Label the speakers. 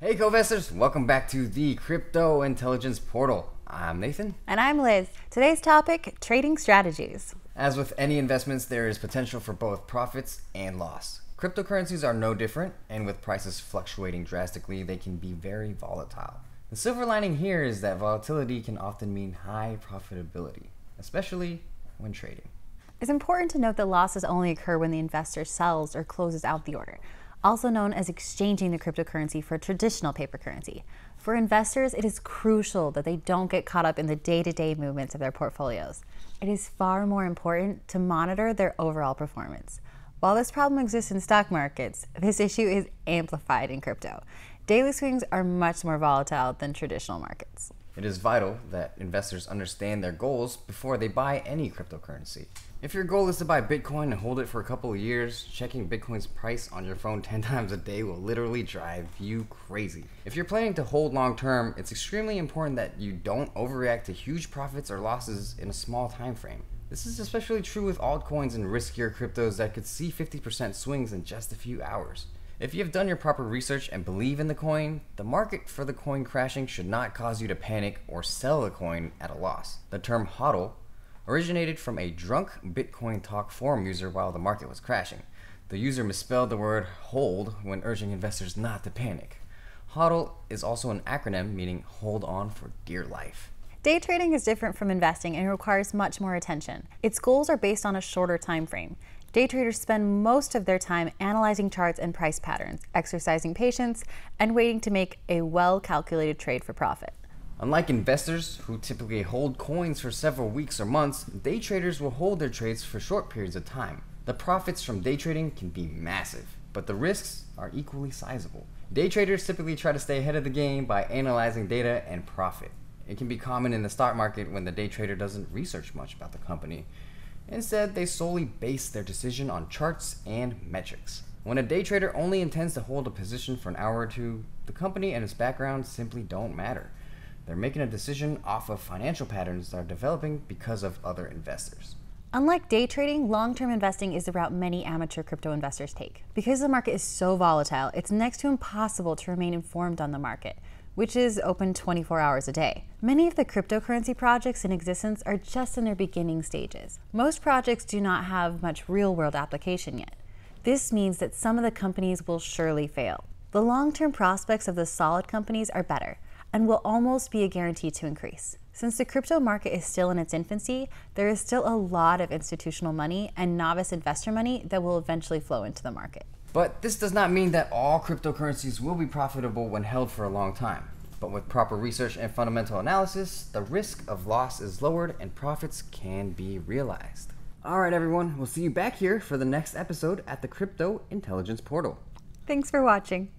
Speaker 1: Hey Covesters, welcome back to the Crypto Intelligence Portal. I'm Nathan.
Speaker 2: And I'm Liz. Today's topic, trading strategies.
Speaker 1: As with any investments, there is potential for both profits and loss. Cryptocurrencies are no different, and with prices fluctuating drastically, they can be very volatile. The silver lining here is that volatility can often mean high profitability, especially when trading.
Speaker 2: It's important to note that losses only occur when the investor sells or closes out the order, also known as exchanging the cryptocurrency for traditional paper currency. For investors, it is crucial that they don't get caught up in the day-to-day movements of their portfolios. It is far more important to monitor their overall performance. While this problem exists in stock markets, this issue is amplified in crypto. Daily swings are much more volatile than traditional markets.
Speaker 1: It is vital that investors understand their goals before they buy any cryptocurrency. If your goal is to buy Bitcoin and hold it for a couple of years, checking Bitcoin's price on your phone 10 times a day will literally drive you crazy. If you're planning to hold long term, it's extremely important that you don't overreact to huge profits or losses in a small time frame. This is especially true with altcoins and riskier cryptos that could see 50% swings in just a few hours. If you have done your proper research and believe in the coin, the market for the coin crashing should not cause you to panic or sell the coin at a loss. The term HODL originated from a drunk Bitcoin talk forum user while the market was crashing. The user misspelled the word hold when urging investors not to panic. HODL is also an acronym meaning hold on for dear life.
Speaker 2: Day trading is different from investing and requires much more attention. Its goals are based on a shorter time frame. Day traders spend most of their time analyzing charts and price patterns, exercising patience, and waiting to make a well-calculated trade for profit.
Speaker 1: Unlike investors, who typically hold coins for several weeks or months, day traders will hold their trades for short periods of time. The profits from day trading can be massive, but the risks are equally sizable. Day traders typically try to stay ahead of the game by analyzing data and profit. It can be common in the stock market when the day trader doesn't research much about the company. Instead, they solely base their decision on charts and metrics. When a day trader only intends to hold a position for an hour or two, the company and its background simply don't matter. They're making a decision off of financial patterns that are developing because of other investors.
Speaker 2: Unlike day trading, long-term investing is the route many amateur crypto investors take. Because the market is so volatile, it's next to impossible to remain informed on the market, which is open 24 hours a day. Many of the cryptocurrency projects in existence are just in their beginning stages. Most projects do not have much real-world application yet. This means that some of the companies will surely fail. The long-term prospects of the solid companies are better and will almost be a guarantee to increase. Since the crypto market is still in its infancy, there is still a lot of institutional money and novice investor money that will eventually flow into the market.
Speaker 1: But this does not mean that all cryptocurrencies will be profitable when held for a long time. But with proper research and fundamental analysis, the risk of loss is lowered and profits can be realized. Alright everyone, we'll see you back here for the next episode at the Crypto Intelligence Portal.
Speaker 2: Thanks for watching.